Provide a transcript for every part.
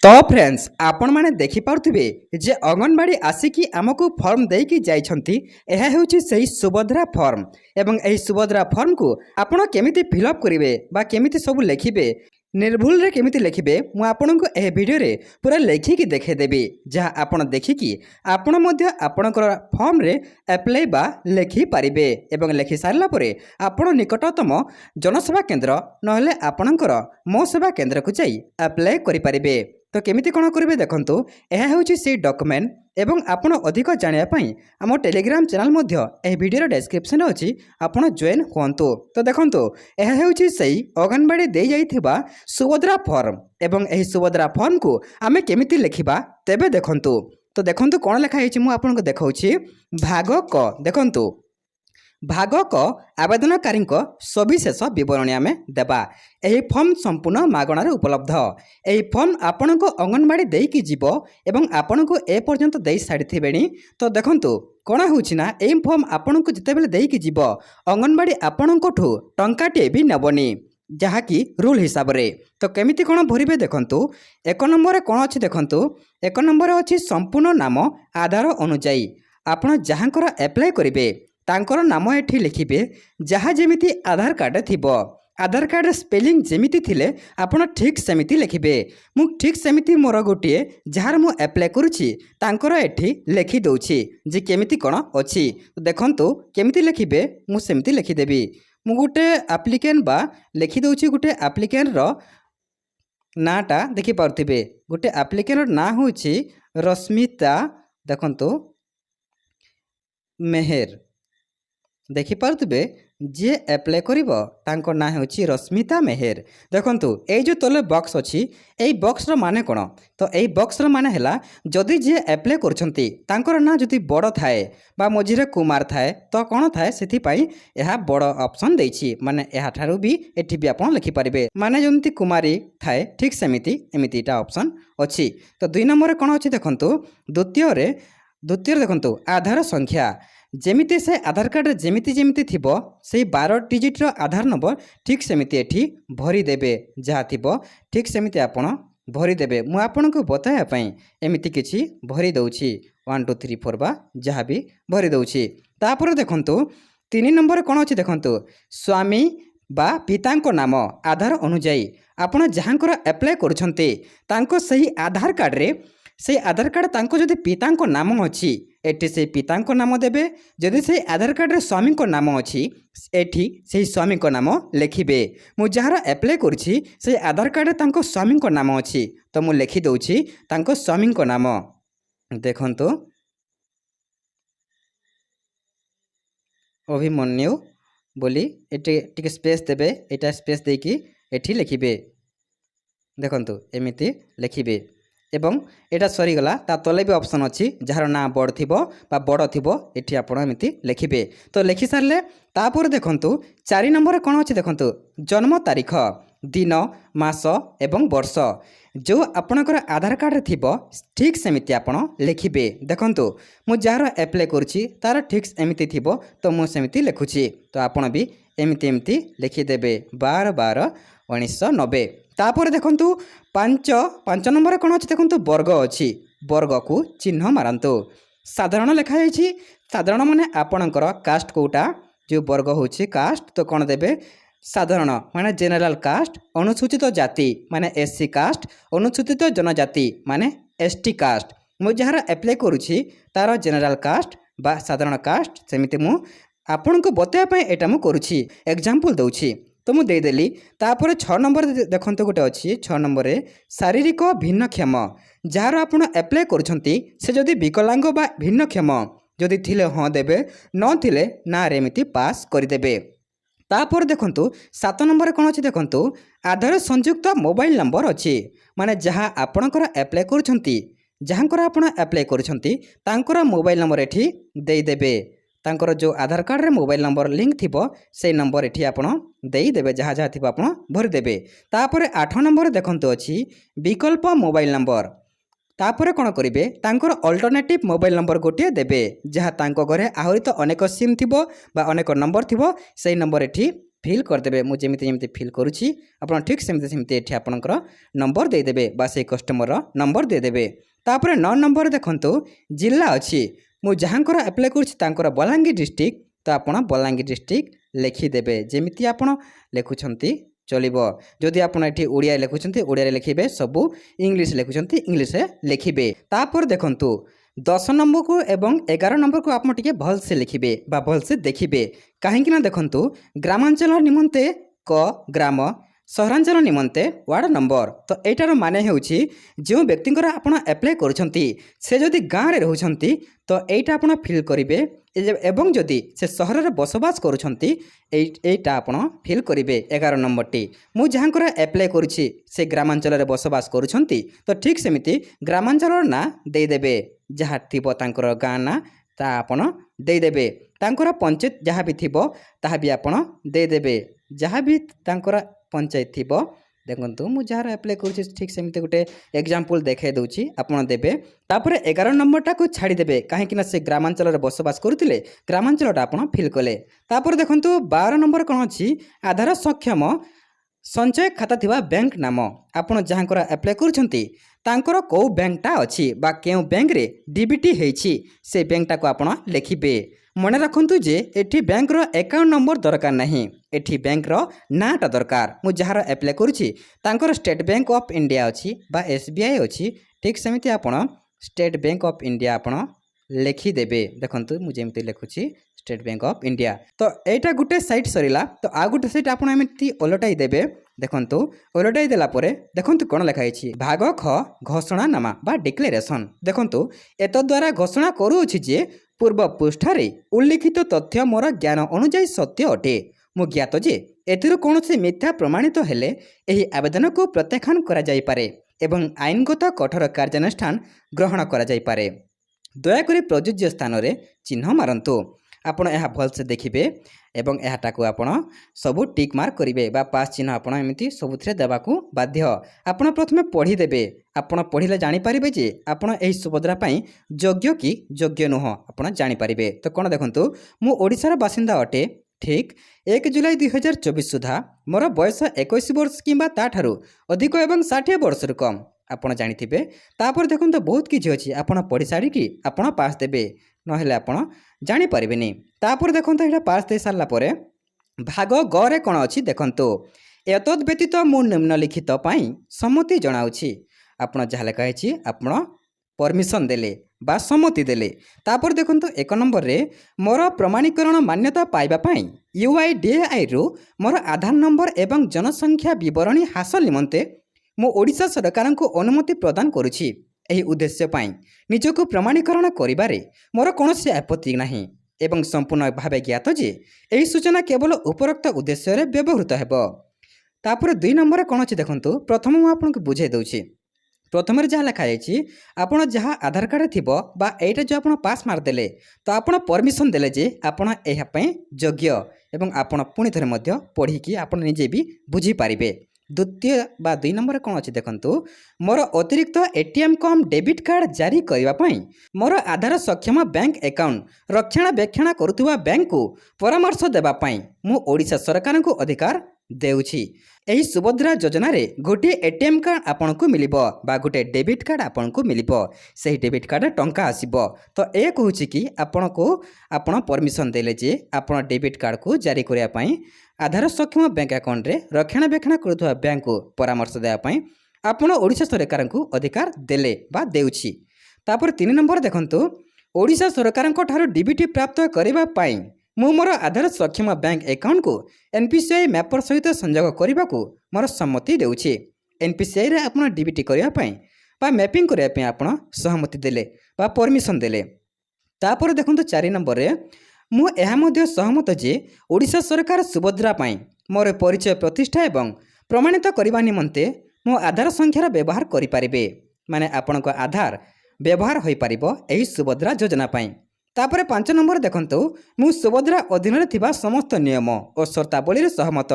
तो फ्रेंड्स आपण माने देखि पारुथिबे जे अंगनवाड़ी आसिकी आमको फॉर्म देकी जाइछंती एहा हेउची सही सुभद्रा फॉर्म एवं एही सुभद्रा फॉर्म को आपण केमिति फिल अप करिवे बा केमिति सब लेखिबे निर्भुल रे केमिति लेखिबे मु आपनको एह वीडियो रे पूरा लेखिकी देखे देबी जहा आपण देखिकी आपण मध्य आपणकर फॉर्म रे अप्लाई बा लेखि पारिबे एवं लेखि सारला परे आपण निकटतम जनसेवा केंद्र नहले आपणकर मो सेवा केंद्र को जाई अप्लाई करि पारिबे। तो केमिति कोन करिवे देखंतु एहा हेउची से डॉक्यूमेंट एवं आपण अधिक जानिया पई आम टेलीग्राम चैनल मध्य एह वीडियो डिस्क्रिप्शन अछि आपण जॉइन होंतु। तो देखंतु एहा हेउची सेही अंगनवाड़ी दे जाइथिबा सुभद्रा फॉर्म एवं एही सुभद्रा फॉर्म को आमे केमिति लेखिबा तेबे देखंतु। तो देखंतु कोन लेखा हिची मु आपनको देखाउछि भाग क देखंतु भाग क आवेदनकारी सविशेष बरणी आम देवा। यही फॉर्म संपूर्ण मागणार उपलब्ध। यही फॉर्म आपण को अंगनवाड़ी देकी जीव एवं आपण को ए पर्यंत दे सारी। तो देखंतु कौन होना यही फॉर्म आपण को जिते बेले देकी जीव अंगनवाड़ी आपण टंकाटे भी नेबनी जहाँकि रूल हिसाब रे। तो केमिति कौन भरवे देखंतु एक नंबर कौन अच्छी देखंतु एक नंबर अच्छी संपूर्ण नाम आधार अनुजाई आपण जहाँकर एप्लाई करेंगे तांकर नाम एठी लिखिबे जहाँ जेमिति आधार कार्ड थिबो आधार कार्ड स्पेलिंग जेमिति थिले आपण ठीक सेमिति लिखिबे। मु ठीक सेमिति मोर गोटे जार मु एप्लाई करूछि तांकर एठी लिखि दउछि जे केमिति कोन अछि। देखंतु केमिति लिखिबे मु सेमिति लिखि देबी। मु गोटे एप्लिकेंट बा लिखि दउछि गोटे एप्लिकेंट रो नाटा देखि पारथिबे गोटे एप्लिकेंट ना होछि रश्मिता देखंतु मेहर देखिपे जे एप्लाई करिवो तांको ना होछि रश्मिता मेहर। देखंतु ए जो तले बॉक्स अछि ए बॉक्स रो माने कोन तो ए बॉक्स रो माने हला जदि जे एप्लाई करछंती तांकर ना जदि बड़ थाए बा मझिरे कुमार थाए तो कोन थाए सेथि पई एहा बड़ ऑप्शन देछि माने एहा थारु भी एठी भी आपण लिखि परिबे माने जंती कुमारी थाए ठीक सेमिति एमितिटा ऑप्शन अछि। तो 2 नंबर कोन अछि देखंतु द्वितीय देखंतु आधार संख्या जेमिति से आधार कार्ड जेमिति जेमिति थिबो से 12 डिजिट रो आधार नंबर ठीक सेमिति एठी भरी देबे जहा थिबो ठीक सेमिति आपण भरी देबे। मु आपण को बताया पई एमिति किछि भरी दउछि 1 2 3 4 बा जहा भी भरी दउछि। तापर देखंतु 3 नंबर कोन अछि देखंतु स्वामी बा पितांको नाम आधार अनुजाई आपण जहांकर एप्लाई करछन्ते तांको सही आधार कार्ड रे से आधार कार्ड तांको जदि पितांको नाम अछि एठी से पितांको नाम देबे जदि से आधार कार्ड रे स्वामी को नाम अछि एठी से स्वामी को नाम लिखिबे। मु जहार एप्लाई करछि से आधार कार्ड रे तांको स्वामी को नाम अछि तो मु लिखि दउछि तांको स्वामी को नाम देखंतु अभिमन्यु बोली एटी टिके स्पेस देबे एटा स्पेस देकी एठी लिखिबे देखंतु एमिति लिखिबे एवं एटा सरी गला ता तले भी ऑप्शन अछि जहार ना बड़ थिबो बा बड़ थिबो एठी आपण एमिति लिखिबे। तो लिखि सारले तापर देखंतु 4 नंबर कोन अछि देखंतु जन्म तारीख दिन मास एवं वर्ष जो आपणकर आधार कार्ड रे थिबो ठीक सेमिति आपण लिखिबे। देखंतु मु जहार एप्लाई करछि तार ठीक एमिति थिबो तो मु सेमिति लिखुछि तो आपण भी एमिति एमिति लिखि देबे 12/12/1990। तापर देखंतु 5 नंबर कोन अछि देखंतु वर्ग अछि वर्ग को चिन्ह मारंतु साधारण लिखा जाइछि साधारण माने आपणकर कास्ट कोटा जो वर्ग होछि कास्ट तो कोन देबे साधारण माने जनरल कास्ट अनुसूचित जाति माने एससी कास्ट अनुसूचित जनजाति माने एसटी कास्ट मु जहार एप्लाई करूछि तार जनरल कास्ट बा साधारण कास्ट सेमिति मु आपन को बताया पय एटा मु करूछि एग्जांपल दउछि तो मु दे देली। तापर 6 नंबर देखंतु गोटे अछि 6 नंबर रे शारीरिक भिन्नक्षम जहार आपण एप्लाई करछंती से जदि विकलांग बा भिन्नक्षम जदि थिले हां देबे न थिले ना रे एमिति पास करि देबे। तापर देखंतु 7 नंबर कोन अछि देखंतु आधार संयुक्त मोबाइल नंबर अछि माने जहां आपणकर एप्लाई करछंती जहांकर आपण एप्लाई करछंती तांकर मोबाइल नंबर एठी देई देबे तांकर जो आधार कार्ड रे मोबाइल नंबर लिंक थिबो से नंबर एठी आपण देई देबे जहाँ जहाँ थिबो आपण भर देबे। तापर 8 नंबर देखंतु अछि विकल्प मोबाइल नंबर तापर कोन करिवे तांकर अल्टरनेटिव मोबाइल नंबर गोटे देबे जहाँ तांको घरे आहुरी तो अनेक सिम थिबो बा अनेक नंबर थिबो से नंबर एठी फिल करदे मुझे जमी फिल करुँची आप ठीक सेमती ये आपंकर नंबर देदेवे से कस्टमर नंबर देदेवे। तापर 9 नंबर देखंतु जिला अच्छी मु जहाँकर अप्लाई कर बलांगीर डिस्ट्रिक्ट तो आपड़ बलांगीर डिस्ट्रिक्ट लिखिदेवे जमी आप लिखुंट चलो। जदि आपड़ी ओडिया लिखुंट ओडिया लिखे सबू इंग्लीश लिखुंट इंग्लीश लिखे। तापर देखंतु 10 नंबर को एवं 11 नंबर को आप भलसे लिखे भलसे देखिए कहीं देखंतु ग्रामांचल निमंते क ग्राम सहरांचल निमंते वार्ड नंबर तो यार माने होउछि जो व्यक्तिंकर आपण अप्लाई करूछंती से जदि गाँव में रहउछंती तो एटा आपण फिल करिवे एवं जदि से सहर में बसवास करूछंती एटा आपण फिल करिवे 11 नंबर टी। मु जहाँकर अप्लाई करूछि से ग्रामांचल में बसवास करूछंती तो ठीक सेमिति ग्रामांचल ना देदेवे जहाँ थिबो तांकर गाँ ना ता आपण देदेवे तांकर पंचायत जहाँ भी थिबो ताहा भी आपण देदेवे जहाँ भी तांकर पंचायत थिबो। देखंतु मु जार अप्लाई करूछि ठीक सेमिति गोटे एग्जांपल देखाई दउछि आपण देबे। तापर 11 नंबरटा को छाड़ी देबे काहे कि ना से ग्रामांचल रे बसवास करूतिले ग्रामांचलटा आपण फिल कले। तापर देखंतु 12 नंबर कोन अछि आधार सक्षम संचय खाता थिबा बैंक नाम आपण जहाँकर अप्लाई करूछंती तांकर को बैंकटा अछि बा केउ बैंक रे डीबीटी हेछि से बैंकटा को आपण लिखिबे। मन रखु जे एठी बैंक रो अकाउंट नंबर दरकार नहीं एठी बैंक रो नाटा दरकार। मु जहाँ अप्लाई करुछि तांकर स्टेट बैंक ऑफ इंडिया अछि बा एसबीआई अछि ठीक सेमिति आपण स्टेट बैंक ऑफ इंडिया आपण लिखिदेवे। देखंतु मु जेमति लिखुछि स्टेट बैंक ऑफ इंडिया तो एटा गुटे साइट सरीला तो आ गुटे साइट आपण एमति ओलटाई देबे। देखंतु ओलटाई देला परे देखंतु कोन लिखा अछि भाग ख घोषणा नामा बा डिक्लेरेशन। देखंतु एत द्वारा घोषणा करूछि जे पूर्व पृष्ठारे उल्लिखित तथ्य मोर ज्ञान अनुजाई सत्य अटे मु ज्ञात जे एथिर कौनसी मिथ्या प्रमाणित हेले एही आवेदन को प्रत्याख्यान करा जाई पारे एवं आईनगत कठोर कार्यानुष्ठान ग्रहण करा जाई पारे। दयाकोरी प्रयोज्य स्थान रे चिन्ह मारंतु आपण यह भलसे देखिए एवं यहाटाक आपण सबू टिक मार्क करेंगे पास चिन्ह आपण एमती सबुथिरे देवाकू बाध्य। आपण प्रथमे पढ़ीदेवे आपण पढ़िले जानीपारे जे आपण एही सुभद्रा पाई योग्य कि योग्य नुह आपण जानीपारे। तो कौन देखंतु मु ओडिशार बासिंदा अटे ठीक 1 जुलाई 2024 सुधा मोर बयस 21 वर्ष किंबा ताठारु अधिक एवं 60 वर्ष कम आपण जानिथिबे। तापर देखंतु बहुत किछि अछि आपण पढ़ी सारी कि आपण पास देबे नहेले आपण जानी परिबेनी। तापर देखंतु एटा पास दे सारला परे भाग ग रे कोन अछि देखंतु एतद व्यतीत मु निम्नलिखित पाई सम्मति जणाउछि आपण जहा लेखा अछि आपण परमिशन देले बा सम्मति देले। तापर देखंतु 1 नंबर रे मोर प्रमाणीकरण मान्यता पाइबा पाई यूआईडीएआई रु मोर आधार नंबर एवं जनसंख्या विवरणी हासिल निमंते मु ओडिशा सरकार को अनुमति प्रदान करुछि। एही उद्देश्य पाई निजको प्रमाणीकरण करिबारे मोर कोनोसी आपत्ति नाही एवं संपूर्ण भावे ज्ञात जे एही सूचना केवल उपरोक्त उद्देश्य रे व्यवहृत हेबो। तापर 2 नंबर कोन अछि देखंतु प्रथम मु आपनको बुझाई दउछि। प्रथम जहाँ लिखा जाइए आपड़ जहाँ आधार कार्ड थी एटा जो आप पास मार देले तो आपड़ परमिशन देले जे आपड़ यह योग्य एवं आपड़ पुणी थे पढ़ी आप निजे भी बुझी पारे। द्वितीय बा 2 नंबर कौन अच्छी देखंतु मोर अतिरिक्त एटीएम कम डेबिट कार्ड जारी करने मोर आधार सक्षम बैंक अकाउंट रक्षणाबेक्षण करुवा बैंक को परामर्श देवाई मु ओडिशा सरकार को अधिकार देउछि। एही सुभद्रा योजना रे गोटे एटीएम कार्ड आपन को मिलिबो बा गोटे डेबिट कार्ड आपन को मिलिबो सही डेबिट कार्ड टंका आसीबो। तो ए कहूछि कि आपन को आपन परमिशन देले जे आपन डेबिट कार्ड को जारी करिया पई आधार सक्षम बैंक अकाउंट रे रक्षणाबेक्षण करुवा बैंक को परामर्श देया पई आपन ओडिशा सरकार को अधिकार देले बा देउछि। तापर 3 नंबर देखंतु ओडिशा सरकार को ठारो डीबीटी प्राप्त करिबा पई मु मोर आधार सक्षम बैंक अकाउंट को एनपीसीआई मैपर सहित संयोग करने को मोर सम्मति देउछि। एनपीसीआई रे आपन डीबीटी करिया पई बा मैपिंग करिया पई आपन सहमति देले बा परमिशन देले। तापर देखंतु 4 नंबर रे मु एहा मध्ये सहमत जे ओडिशा सरकार सुभद्रा पई मोर परिचय प्रतिष्ठा एवं प्रमाणित करबा निमंते मो आधार संख्यार व्यवहार करि पारिबे माने आपनको आधार व्यवहार होई पारिबो एही सुभद्रा योजना पई। तापर 5 नंबर देखंतु मु सुभद्रा अधीन रे थिबा समस्त नियम और शर्तावली रे सहमत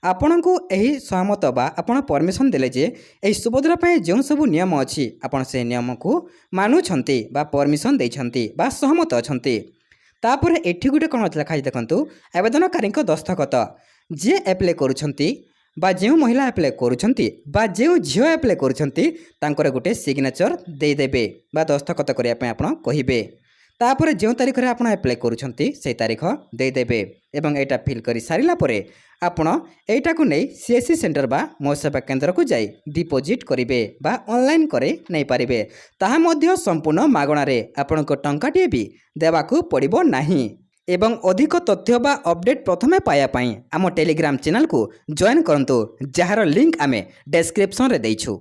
आपण को एही सहमत बा आपण परमिशन देले जे एही सुभद्रा पई जो सब नियम अछि आपण से नियम को मानु छंती बा परमिशन दे छंती बा सहमत अछंती। तापर एठी गुटे कोन लिखा देखंतु आवेदनकारी दस्तखत ଯିଏ ଆପ୍ଲାଏ କରୁଛନ୍ତି ବା ଯେଉଁ ମହିଳା ଆପ୍ଲାଏ କରୁଛନ୍ତି ବା ଯେଉଁ ଝିଅ ଆପ୍ଲାଏ କରୁଛନ୍ତି ତାଙ୍କର ଗୋଟେ ସିଗ୍ନେଚର୍ ଦେଇଦେବେ ବା ଦସ୍ତଖତ କରିବା ପାଇଁ ଆପଣ କହିବେ। ତାପରେ ଯେଉଁ ତାରିଖରେ ଆପଣ ଆପ୍ଲାଏ କରୁଛନ୍ତି ସେହି ତାରିଖ ଦେଇଦେବେ ଏବଂ ଏଇଟା ଫିଲ୍ କରି ସାରିଲା ପରେ ଆପଣ ଏଇଟାକୁ ନେଇ CSC ସେଣ୍ଟର ବା ମୋ ସେବା କେନ୍ଦ୍ରକୁ ଯାଇ ଡିପୋଜିଟ୍ କରିବେ ବା ଅନଲାଇନ୍ କରି ନେଇପାରିବେ। ତାହା ମଧ୍ୟ ସମ୍ପୂର୍ଣ୍ଣ ମାଗଣାରେ, ଆପଣଙ୍କ ଟଙ୍କାଟିଏ ବି ଦେବାକୁ ପଡ଼ିବ ନାହିଁ। ଏବଂ ଅଧିକ ତଥ୍ୟ ବା ଅପଡେଟ୍ ପ୍ରଥମେ ପାଇବା ପାଇଁ ଆମ ଟେଲିଗ୍ରାମ ଚ୍ୟାନେଲକୁ ଜଏନ୍ କରନ୍ତୁ, ଯାହାର ଲିଙ୍କ୍ ଆମେ ଡେସ୍କ୍ରିପ୍ସନରେ ଦେଇଛୁ।